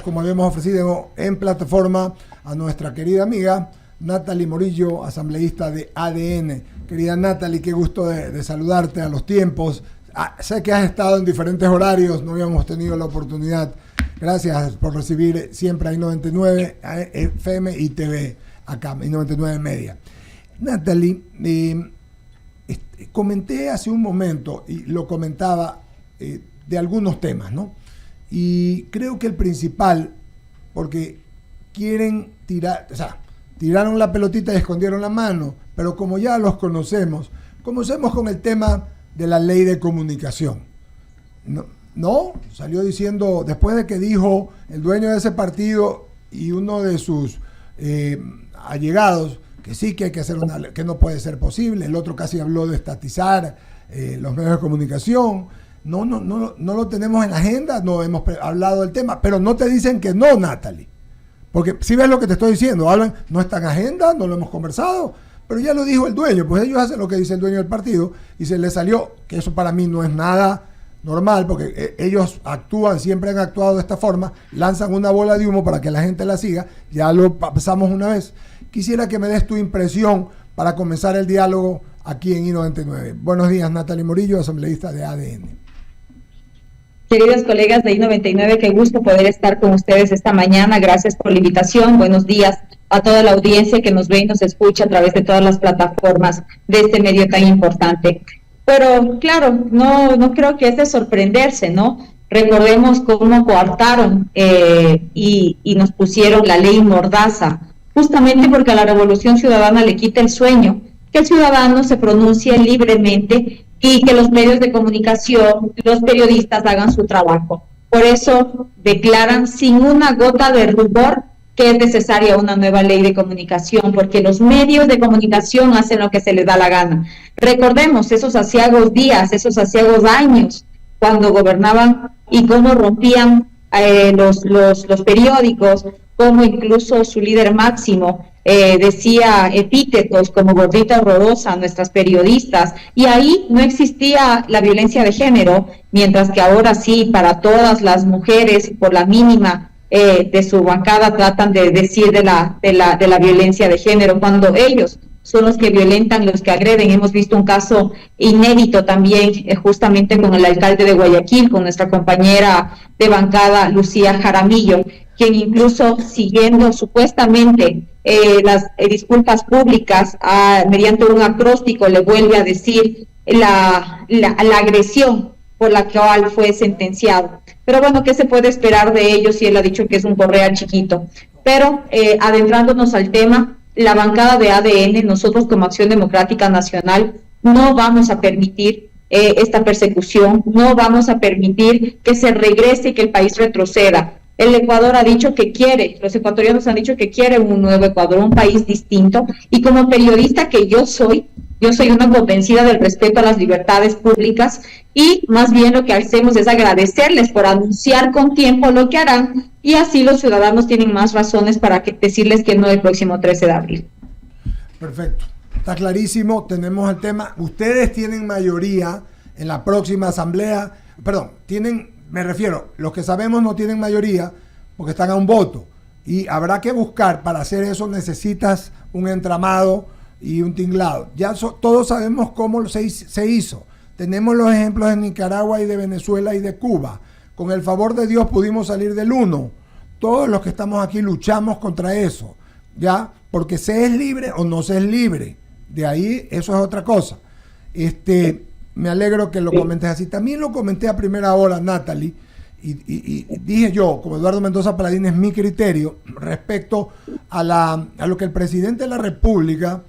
como habíamos ofrecido en plataforma, a nuestra querida amiga Natalie Morillo, asambleísta de ADN. Querida Natalie, qué gusto de saludarte a los tiempos. Sé que has estado en diferentes horarios, no habíamos tenido la oportunidad. Gracias por recibir siempre a I99, a FM y TV, acá, I99 Media. Natalie, comenté hace un momento, y lo comentaba, de algunos temas, ¿no? Y creo que el principal, porque quieren tirar, o sea, tiraron la pelotita y escondieron la mano, pero como ya los conocemos con el tema de la ley de comunicación. No, salió diciendo, después de que dijo el dueño de ese partido y uno de sus allegados, que sí que hay que hacer una ley, que no puede ser posible, el otro casi habló de estatizar los medios de comunicación. No lo tenemos en la agenda, no hemos hablado del tema, pero no te dicen que no, Natalie. Porque si ves lo que te estoy diciendo, hablan, no está en agenda, no lo hemos conversado, pero ya lo dijo el dueño, pues ellos hacen lo que dice el dueño del partido y se les salió, que eso para mí no es nada normal, porque ellos actúan, siempre han actuado de esta forma, lanzan una bola de humo para que la gente la siga, ya lo pasamos una vez. Quisiera que me des tu impresión para comenzar el diálogo aquí en I99. Buenos días, Natalie Morillo, asambleísta de ADN. Queridos colegas de I99, qué gusto poder estar con ustedes esta mañana. Gracias por la invitación. Buenos días a toda la audiencia que nos ve y nos escucha a través de todas las plataformas de este medio tan importante. Pero claro, no creo que es de sorprenderse, ¿no? Recordemos cómo coartaron y nos pusieron la ley Mordaza, justamente porque a la Revolución Ciudadana le quita el sueño, que el ciudadano se pronuncie libremente y que los medios de comunicación, los periodistas hagan su trabajo. Por eso declaran sin una gota de rubor que es necesaria una nueva ley de comunicación, porque los medios de comunicación hacen lo que se les da la gana. Recordemos esos aciagos días, esos aciagos años, cuando gobernaban y cómo rompían los periódicos, cómo incluso su líder máximo decía epítetos como gordita horrorosa a nuestras periodistas, y ahí no existía la violencia de género, mientras que ahora sí, para todas las mujeres, por la mínima de su bancada, tratan de decir de la violencia de género, cuando ellos son los que violentan, los que agreden. Hemos visto un caso inédito también, justamente con el alcalde de Guayaquil, con nuestra compañera de bancada, Lucía Jaramillo, quien incluso siguiendo supuestamente las disculpas públicas, mediante un acróstico le vuelve a decir la agresión por la cual fue sentenciado. Pero bueno, ¿qué se puede esperar de ellos si él ha dicho que es un Correa chiquito? Pero adentrándonos al tema, la bancada de ADN, nosotros como Acción Democrática Nacional, no vamos a permitir esta persecución, no vamos a permitir que se regrese y que el país retroceda. El Ecuador ha dicho que quiere, los ecuatorianos han dicho que quieren un nuevo Ecuador, un país distinto, y como periodista que yo soy una convencida del respeto a las libertades públicas, y más bien lo que hacemos es agradecerles por anunciar con tiempo lo que harán, y así los ciudadanos tienen más razones para decirles que no el próximo 13 de abril. Perfecto, está clarísimo, tenemos el tema. Ustedes tienen mayoría en la próxima asamblea, me refiero, los que sabemos no tienen mayoría porque están a un voto, y habrá que buscar, para hacer eso necesitas un entramado y un tinglado. Ya todos sabemos cómo se hizo. Tenemos los ejemplos de Nicaragua y de Venezuela y de Cuba. Con el favor de Dios pudimos salir del 1. Todos los que estamos aquí luchamos contra eso, ¿ya? Porque se es libre o no se es libre. De ahí, eso es otra cosa. Me alegro que lo comentes así. También lo comenté a primera hora, Natalie, y dije yo, como Eduardo Mendoza Paladín, es mi criterio respecto a lo que el presidente de la República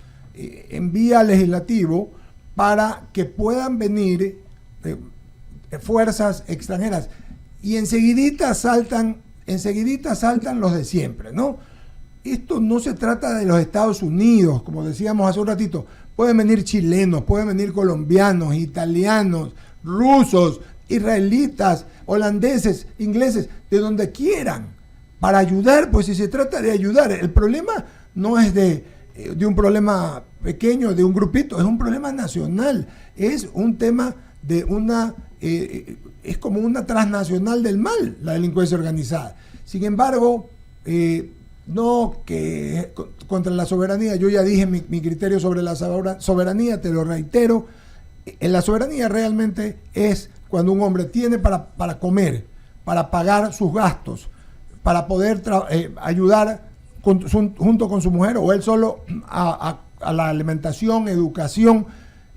envía al legislativo para que puedan venir fuerzas extranjeras, y enseguidita saltan los de siempre, ¿no? Esto no se trata de los Estados Unidos, como decíamos hace un ratito. Pueden venir chilenos, pueden venir colombianos, italianos, rusos, israelitas, holandeses, ingleses, de donde quieran, para ayudar. Pues si se trata de ayudar, el problema no es de un problema pequeño, de un grupito, es un problema nacional, es un tema de es como una transnacional del mal, la delincuencia organizada. Sin embargo, no que contra la soberanía, yo ya dije mi criterio sobre la soberanía, te lo reitero. La soberanía realmente es cuando un hombre tiene para comer, para pagar sus gastos, para poder ayudar junto con su mujer o él solo a la alimentación, educación,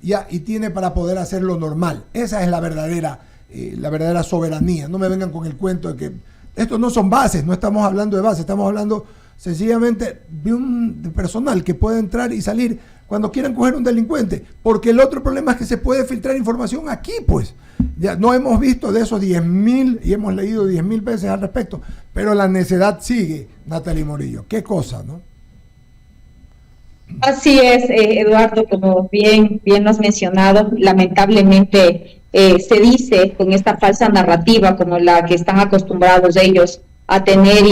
y tiene para poder hacer lo normal. Esa es la verdadera soberanía. No me vengan con el cuento de que estos no son bases, no estamos hablando de bases, estamos hablando sencillamente de personal que puede entrar y salir cuando quieran coger un delincuente, porque el otro problema es que se puede filtrar información aquí, pues. Ya no hemos visto de esos 10.000 y hemos leído 10.000 veces al respecto, pero la necedad sigue, Natalie Morillo. Qué cosa, ¿no? Así es, Eduardo, como bien lo has mencionado, lamentablemente se dice con esta falsa narrativa como la que están acostumbrados ellos a tener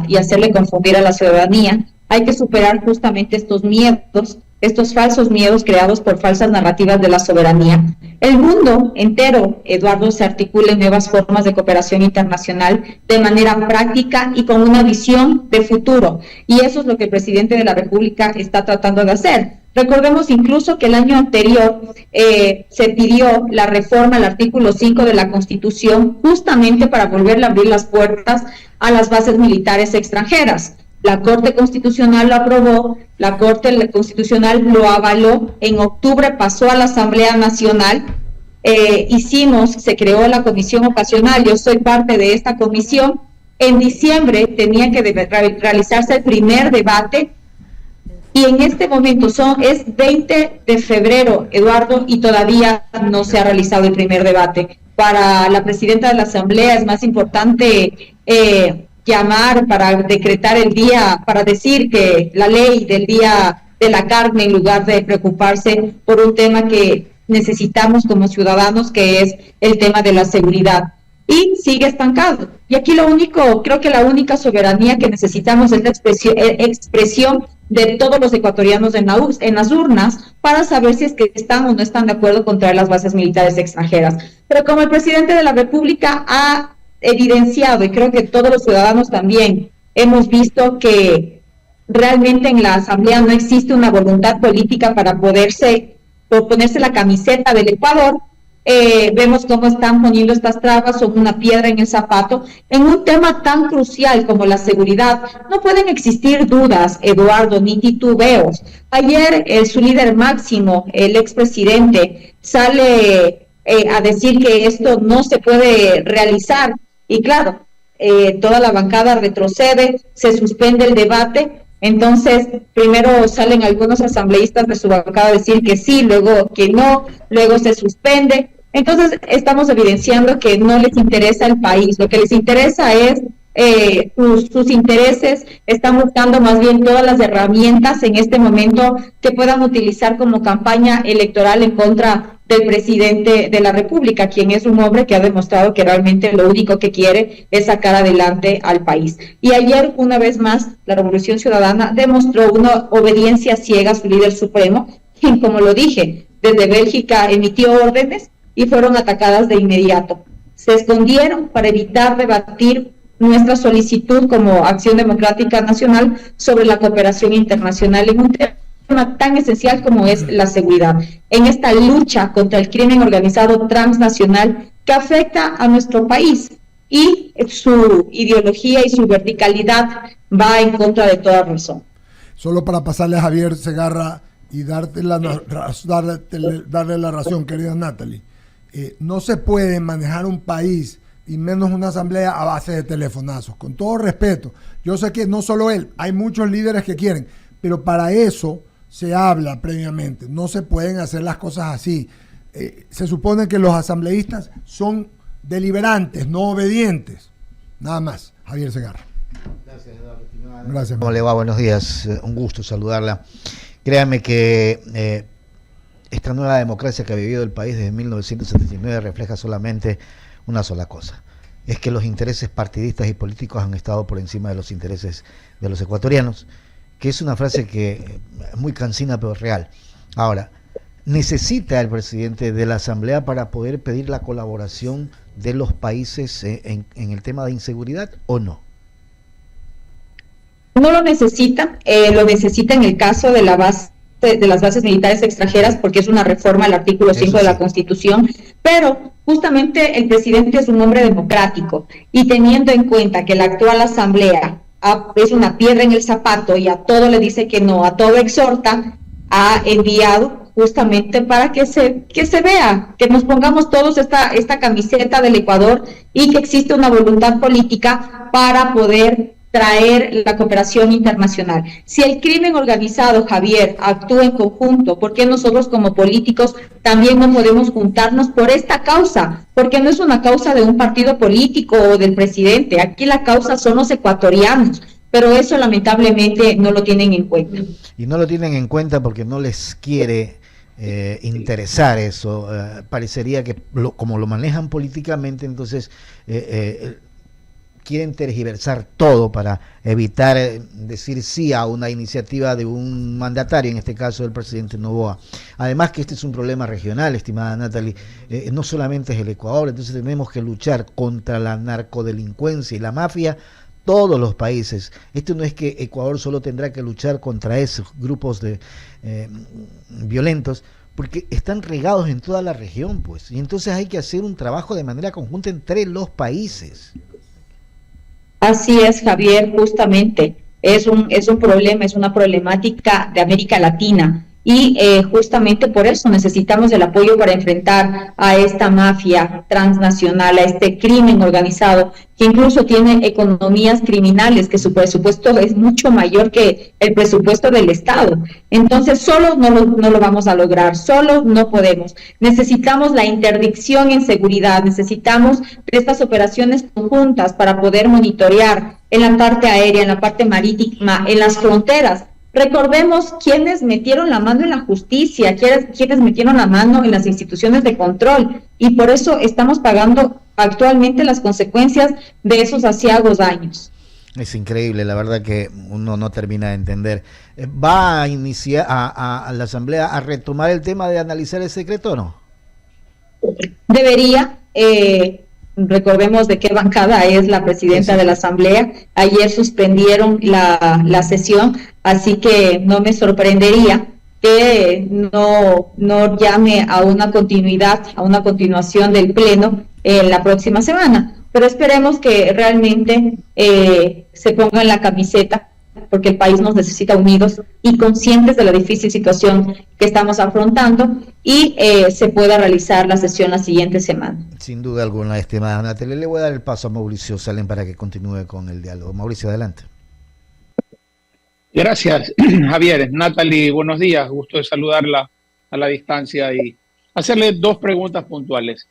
y hacerle confundir a la ciudadanía. Hay que superar justamente estos miedos, estos falsos miedos creados por falsas narrativas de la soberanía. El mundo entero, Eduardo, se articula en nuevas formas de cooperación internacional de manera práctica y con una visión de futuro. Y eso es lo que el presidente de la República está tratando de hacer. Recordemos incluso que el año anterior se pidió la reforma al artículo 5 de la Constitución justamente para volverle a abrir las puertas a las bases militares extranjeras. La Corte Constitucional lo aprobó, la Corte Constitucional lo avaló, en octubre pasó a la Asamblea Nacional, se creó la comisión ocasional, yo soy parte de esta comisión, en diciembre tenía que realizarse el primer debate, y en este momento es 20 de febrero, Eduardo, y todavía no se ha realizado el primer debate. Para la presidenta de la Asamblea es más importante llamar para decretar el día, para decir que la ley del día de la carne, en lugar de preocuparse por un tema que necesitamos como ciudadanos, que es el tema de la seguridad. Y sigue estancado. Y aquí creo que la única soberanía que necesitamos es la expresión de todos los ecuatorianos en las urnas para saber si es que están o no están de acuerdo con traer las bases militares extranjeras. Pero como el presidente de la República ha evidenciado, y creo que todos los ciudadanos también hemos visto que realmente en la Asamblea no existe una voluntad política para ponerse la camiseta del Ecuador, vemos cómo están poniendo estas trabas, son una piedra en el zapato. En un tema tan crucial como la seguridad, no pueden existir dudas, Eduardo, ni titubeos. Ayer su líder máximo, el expresidente, sale a decir que esto no se puede realizar, y claro, toda la bancada retrocede, se suspende el debate. Entonces, primero salen algunos asambleístas de su bancada a decir que sí, luego que no, luego se suspende. Entonces, estamos evidenciando que no les interesa el país, lo que les interesa es sus intereses, están buscando más bien todas las herramientas en este momento que puedan utilizar como campaña electoral en contra del presidente de la República, quien es un hombre que ha demostrado que realmente lo único que quiere es sacar adelante al país. Y ayer, una vez más, la Revolución Ciudadana demostró una obediencia ciega a su líder supremo, quien, como lo dije, desde Bélgica emitió órdenes y fueron atacadas de inmediato. Se escondieron para evitar debatir nuestra solicitud como Acción Democrática Nacional sobre la cooperación internacional en un tema tan esencial como es la seguridad, en esta lucha contra el crimen organizado transnacional que afecta a nuestro país, y su ideología y su verticalidad va en contra de toda razón. Solo para pasarle a Javier Segarra y darle la razón, querida Natalie, no se puede manejar un país y menos una asamblea a base de telefonazos, con todo respeto. Yo sé que no solo él, hay muchos líderes que quieren, pero para eso se habla previamente, no se pueden hacer las cosas así. Se supone que los asambleístas son deliberantes, no obedientes. Nada más. Javier Segarra. Gracias, Eduardo. Gracias. ¿Cómo le va? Buenos días, un gusto saludarla. Créame que esta nueva democracia que ha vivido el país desde 1979 refleja solamente una sola cosa: es que los intereses partidistas y políticos han estado por encima de los intereses de los ecuatorianos, que es una frase que es muy cansina pero real. Ahora, ¿necesita el presidente de la Asamblea para poder pedir la colaboración de los países en el tema de inseguridad o no? No lo necesita, lo necesita en el caso de la base de las bases militares extranjeras, porque es una reforma al artículo 5 de la Constitución, pero justamente el presidente es un hombre democrático, y teniendo en cuenta que la actual asamblea es una piedra en el zapato y a todo le dice que no, a todo exhorta, ha enviado justamente para que se vea, que nos pongamos todos esta camiseta del Ecuador y que existe una voluntad política para poder traer la cooperación internacional. Si el crimen organizado, Javier, actúa en conjunto, ¿por qué nosotros como políticos también no podemos juntarnos por esta causa? Porque no es una causa de un partido político o del presidente, aquí la causa son los ecuatorianos, pero eso lamentablemente no lo tienen en cuenta. Y no lo tienen en cuenta porque no les quiere interesar eso. Parecería que como lo manejan políticamente, entonces quieren tergiversar todo para evitar decir sí a una iniciativa de un mandatario, en este caso el presidente Noboa. Además que este es un problema regional, estimada Natalie, no solamente es el Ecuador, entonces tenemos que luchar contra la narcodelincuencia y la mafia, todos los países. Esto no es que Ecuador solo tendrá que luchar contra esos grupos de violentos, porque están regados en toda la región, pues, y entonces hay que hacer un trabajo de manera conjunta entre los países. Así es, Javier, justamente es un problema, es una problemática de América Latina, y justamente por eso necesitamos el apoyo para enfrentar a esta mafia transnacional, a este crimen organizado, que incluso tiene economías criminales, que su presupuesto es mucho mayor que el presupuesto del Estado. Entonces, solos no lo vamos a lograr, solos no podemos. Necesitamos la interdicción en seguridad, necesitamos estas operaciones conjuntas para poder monitorear en la parte aérea, en la parte marítima, en las fronteras. Recordemos quiénes metieron la mano en la justicia, quiénes metieron la mano en las instituciones de control, y por eso estamos pagando actualmente las consecuencias de esos aciagos daños. Es increíble, la verdad que uno no termina de entender. ¿Va a iniciar a la Asamblea a retomar el tema de analizar el secreto o no? Debería. Recordemos de qué bancada es la presidenta de la Asamblea. Ayer suspendieron la sesión, así que no me sorprendería que no llame a una continuidad, a una continuación del Pleno la próxima semana. Pero esperemos que realmente se pongan la camiseta, porque el país nos necesita unidos y conscientes de la difícil situación que estamos afrontando, y se pueda realizar la sesión la siguiente semana. Sin duda alguna, estimada Natalia. Le voy a dar el paso a Mauricio Salem para que continúe con el diálogo. Mauricio, adelante. Gracias, Javier. Natalie, buenos días. Gusto de saludarla a la distancia y hacerle dos preguntas puntuales.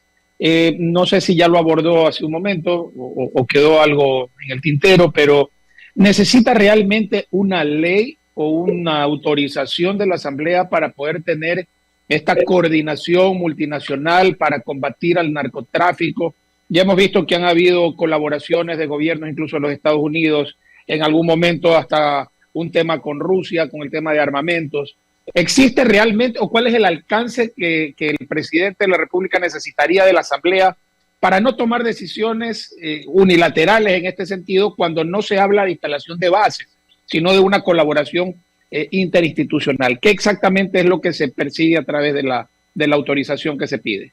No sé si ya lo abordó hace un momento o quedó algo en el tintero, pero ¿necesita realmente una ley o una autorización de la Asamblea para poder tener esta coordinación multinacional para combatir al narcotráfico? Ya hemos visto que han habido colaboraciones de gobiernos, incluso en los Estados Unidos, en algún momento hasta un tema con Rusia, con el tema de armamentos. ¿Existe realmente o cuál es el alcance que el presidente de la República necesitaría de la Asamblea para no tomar decisiones unilaterales en este sentido, cuando no se habla de instalación de bases, sino de una colaboración interinstitucional? ¿Qué exactamente es lo que se persigue a través de la autorización que se pide?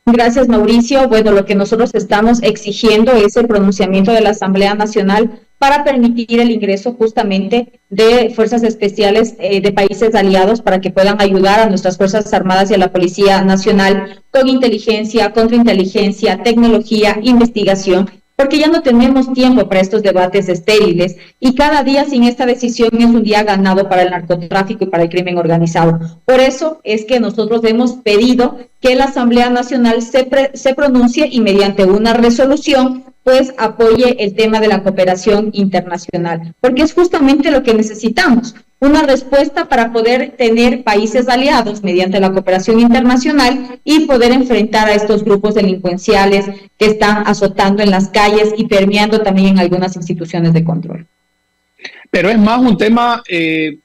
Gracias, Mauricio. Bueno, lo que nosotros estamos exigiendo es el pronunciamiento de la Asamblea Nacional para permitir el ingreso justamente de fuerzas especiales de países aliados, para que puedan ayudar a nuestras Fuerzas Armadas y a la Policía Nacional con inteligencia, contrainteligencia, tecnología, investigación, porque ya no tenemos tiempo para estos debates estériles, y cada día sin esta decisión es un día ganado para el narcotráfico y para el crimen organizado. Por eso es que nosotros hemos pedido que la Asamblea Nacional se pronuncie y mediante una resolución pues apoye el tema de la cooperación internacional, porque es justamente lo que necesitamos, una respuesta para poder tener países aliados mediante la cooperación internacional y poder enfrentar a estos grupos delincuenciales que están azotando en las calles y permeando también en algunas instituciones de control. Pero es más un tema de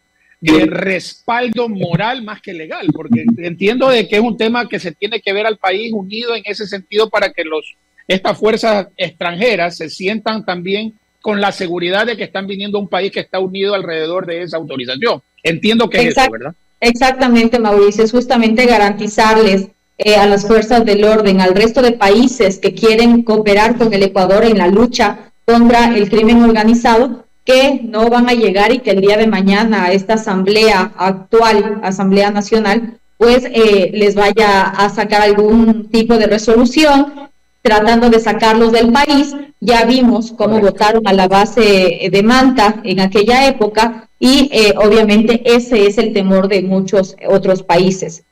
respaldo moral más que legal, porque entiendo de que es un tema que se tiene que ver al país unido en ese sentido, para que estas fuerzas extranjeras se sientan también con la seguridad de que están viniendo a un país que está unido alrededor de esa autorización. Entiendo que es eso, ¿verdad? Exactamente, Mauricio, es justamente garantizarles a las fuerzas del orden, al resto de países que quieren cooperar con el Ecuador en la lucha contra el crimen organizado, que no van a llegar y que el día de mañana a esta asamblea actual, Asamblea Nacional, pues les vaya a sacar algún tipo de resolución tratando de sacarlos del país. Ya vimos cómo votaron a la base de Manta en aquella época y obviamente ese es el temor de muchos otros países.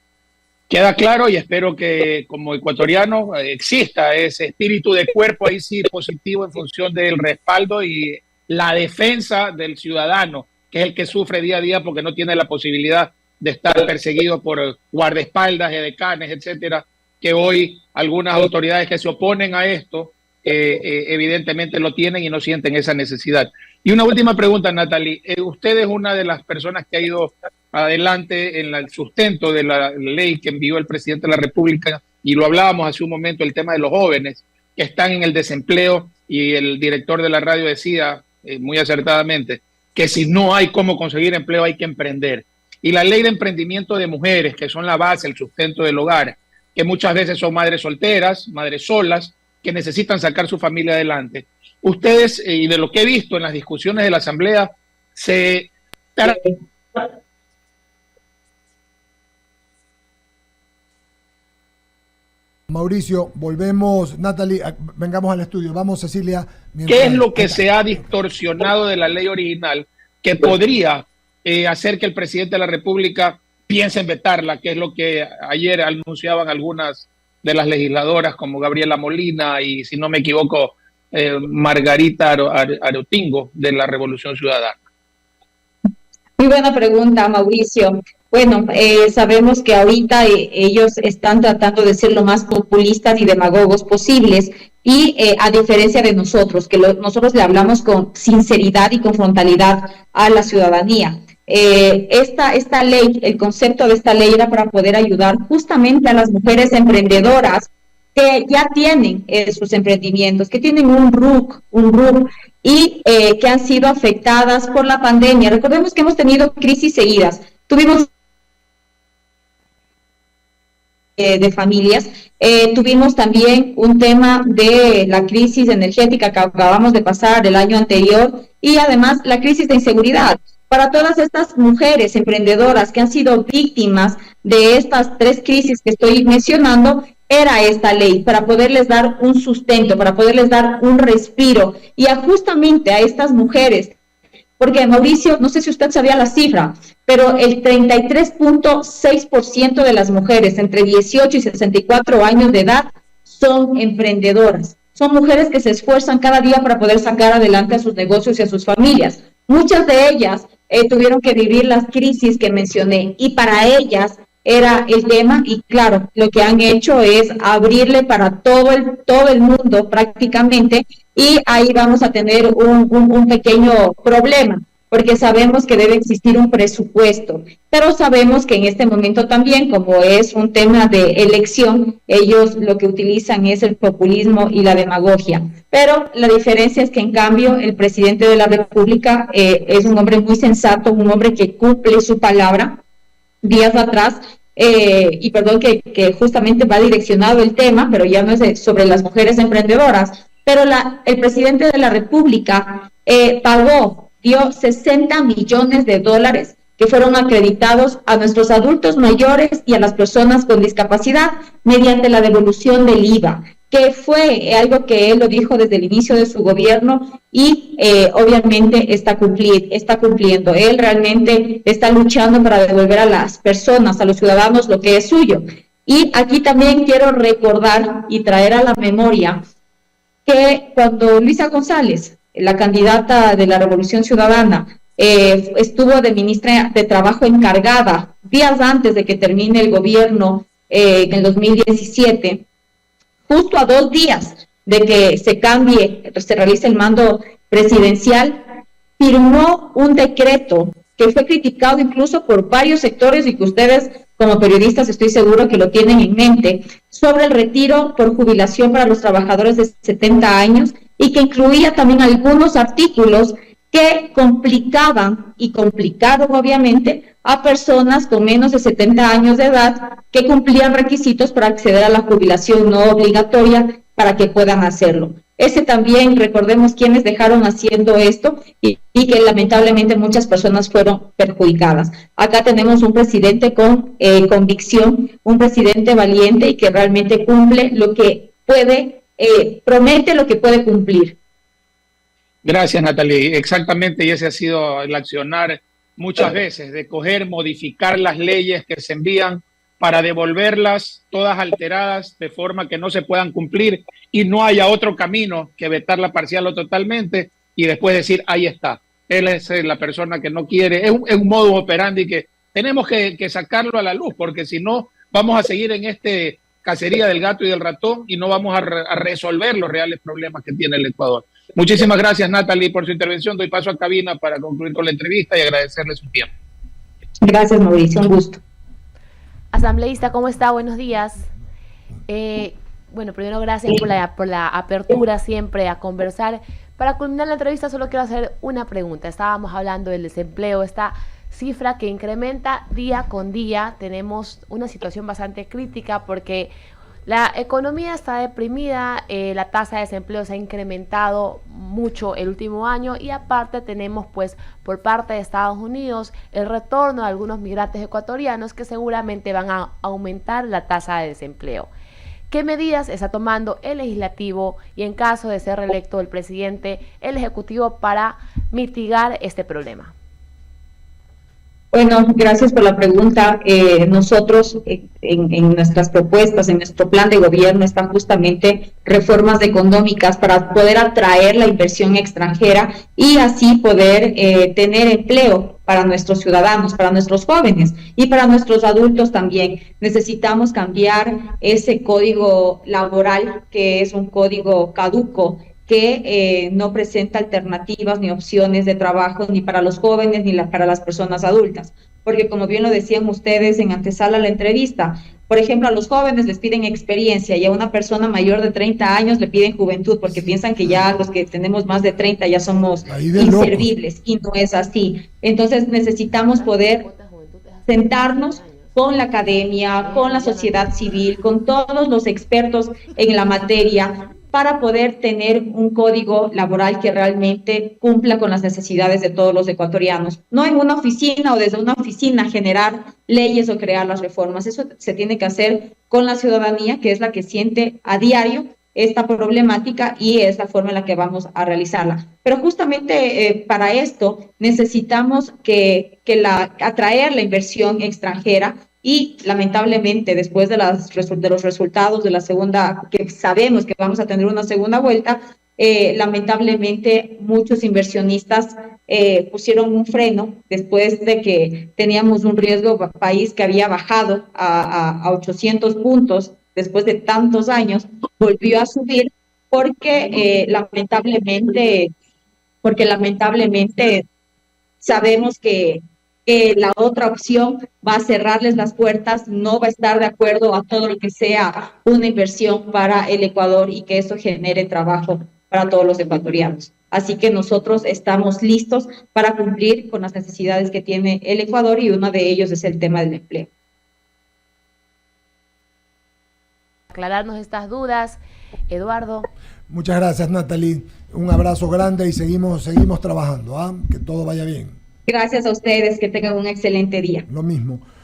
Queda claro y espero que como ecuatoriano exista ese espíritu de cuerpo ahí sí positivo en función del respaldo y la defensa del ciudadano, que es el que sufre día a día porque no tiene la posibilidad de estar perseguido por guardaespaldas, edecanes, etcétera, que hoy algunas autoridades que se oponen a esto evidentemente lo tienen y no sienten esa necesidad. Y una última pregunta, Natalie. Usted es una de las personas que ha ido adelante en el sustento de la ley que envió el presidente de la República, y lo hablábamos hace un momento, el tema de los jóvenes que están en el desempleo, y el director de la radio decía muy acertadamente que si no hay cómo conseguir empleo hay que emprender. Y la ley de emprendimiento de mujeres, que son la base, el sustento del hogar, que muchas veces son madres solteras, madres solas, que necesitan sacar su familia adelante. Ustedes, y de lo que he visto en las discusiones de la Asamblea, se... Mauricio, volvemos, Natalie, vengamos al estudio. Vamos, Cecilia. ¿Qué es lo que se ha distorsionado de la ley original que podría hacer que el presidente de la República piense en vetarla, que es lo que ayer anunciaban algunas de las legisladoras como Gabriela Molina y, si no me equivoco, Margarita Arotingo de la Revolución Ciudadana? Muy buena pregunta, Mauricio. Bueno, sabemos que ahorita ellos están tratando de ser lo más populistas y demagogos posibles y a diferencia de nosotros, que nosotros le hablamos con sinceridad y con frontalidad a la ciudadanía. Esta ley, el concepto de esta ley era para poder ayudar justamente a las mujeres emprendedoras que ya tienen sus emprendimientos, que tienen un RUC y que han sido afectadas por la pandemia. Recordemos que hemos tenido crisis seguidas. Tuvimos de familias, tuvimos también un tema de la crisis energética que acabamos de pasar el año anterior y además la crisis de inseguridad. Para todas estas mujeres emprendedoras que han sido víctimas de estas tres crisis que estoy mencionando, era esta ley para poderles dar un sustento, para poderles dar un respiro y justamente a estas mujeres. Porque, Mauricio, no sé si usted sabía la cifra, pero el 33.6% de las mujeres entre 18 y 64 años de edad son emprendedoras. Son mujeres que se esfuerzan cada día para poder sacar adelante a sus negocios y a sus familias. Muchas de ellas tuvieron que vivir las crisis que mencioné y para ellas era el tema y claro, lo que han hecho es abrirle para todo el mundo prácticamente y ahí vamos a tener un pequeño problema porque sabemos que debe existir un presupuesto, pero sabemos que en este momento también, como es un tema de elección, ellos lo que utilizan es el populismo y la demagogia. Pero la diferencia es que en cambio el presidente de la República es un hombre muy sensato, un hombre que cumple su palabra. Días atrás, y perdón que justamente va direccionado el tema, pero ya no es sobre las mujeres emprendedoras, pero el presidente de la República dio $60 millones que fueron acreditados a nuestros adultos mayores y a las personas con discapacidad mediante la devolución del IVA, que fue algo que él lo dijo desde el inicio de su gobierno y obviamente está cumpliendo. Él realmente está luchando para devolver a las personas, a los ciudadanos, lo que es suyo. Y aquí también quiero recordar y traer a la memoria que cuando Luisa González, la candidata de la Revolución Ciudadana, estuvo de ministra de Trabajo encargada días antes de que termine el gobierno en el 2017, justo a 2 días de que se realice el mando presidencial, firmó un decreto que fue criticado incluso por varios sectores y que ustedes como periodistas estoy seguro que lo tienen en mente, sobre el retiro por jubilación para los trabajadores de 70 años y que incluía también algunos artículos que complicaban y complicaron obviamente a personas con menos de 70 años de edad que cumplían requisitos para acceder a la jubilación no obligatoria para que puedan hacerlo. Ese también, recordemos quienes dejaron haciendo esto y que lamentablemente muchas personas fueron perjudicadas. Acá tenemos un presidente con convicción, un presidente valiente y que realmente cumple lo que puede, promete lo que puede cumplir. Gracias, Natalie. Exactamente, y ese ha sido el accionar muchas veces, de coger, modificar las leyes que se envían para devolverlas todas alteradas de forma que no se puedan cumplir y no haya otro camino que vetarla parcial o totalmente y después decir, ahí está, él es la persona que no quiere. Es un modus operandi que tenemos que sacarlo a la luz, porque si no vamos a seguir en este cacería del gato y del ratón y no vamos a resolver los reales problemas que tiene el Ecuador. Muchísimas gracias, Natalie, por su intervención. Doy paso a cabina para concluir con la entrevista y agradecerle su tiempo. Gracias, Mauricio, un gusto. Asambleísta, ¿cómo está? Buenos días. Bueno, primero gracias por la apertura siempre a conversar. Para culminar la entrevista solo quiero hacer una pregunta. Estábamos hablando del desempleo, esta cifra que incrementa día con día. Tenemos una situación bastante crítica porque la economía está deprimida, la tasa de desempleo se ha incrementado mucho el último año y aparte tenemos pues por parte de Estados Unidos el retorno de algunos migrantes ecuatorianos que seguramente van a aumentar la tasa de desempleo. ¿Qué medidas está tomando el legislativo y en caso de ser reelecto el presidente, el ejecutivo para mitigar este problema? Bueno, gracias por la pregunta. Nosotros en nuestras propuestas, en nuestro plan de gobierno están justamente reformas económicas para poder atraer la inversión extranjera y así poder tener empleo para nuestros ciudadanos, para nuestros jóvenes y para nuestros adultos también. Necesitamos cambiar ese código laboral que es un código caduco que no presenta alternativas ni opciones de trabajo ni para los jóvenes ni para las personas adultas. Porque como bien lo decían ustedes en antesala a la entrevista, por ejemplo, a los jóvenes les piden experiencia y a una persona mayor de 30 años le piden juventud porque piensan que ya los que tenemos más de 30 ya somos inservibles y no es así. Entonces necesitamos poder sentarnos con la academia, con la sociedad civil, con todos los expertos en la materia, para poder tener un código laboral que realmente cumpla con las necesidades de todos los ecuatorianos. No en una oficina o desde una oficina generar leyes o crear las reformas. Eso se tiene que hacer con la ciudadanía, que es la que siente a diario esta problemática y es la forma en la que vamos a realizarla. Pero justamente para esto necesitamos atraer la inversión extranjera. Y lamentablemente después de los resultados de la segunda, que sabemos que vamos a tener una segunda vuelta, lamentablemente muchos inversionistas pusieron un freno después de que teníamos un riesgo país que había bajado a 800 puntos después de tantos años, volvió a subir porque lamentablemente sabemos que la otra opción va a cerrarles las puertas, no va a estar de acuerdo a todo lo que sea una inversión para el Ecuador y que eso genere trabajo para todos los ecuatorianos. Así que nosotros estamos listos para cumplir con las necesidades que tiene el Ecuador y uno de ellos es el tema del empleo. Aclararnos estas dudas, Eduardo. Muchas gracias, Natalie. Un abrazo grande y seguimos trabajando. Que todo vaya bien. Gracias a ustedes, que tengan un excelente día. Lo mismo.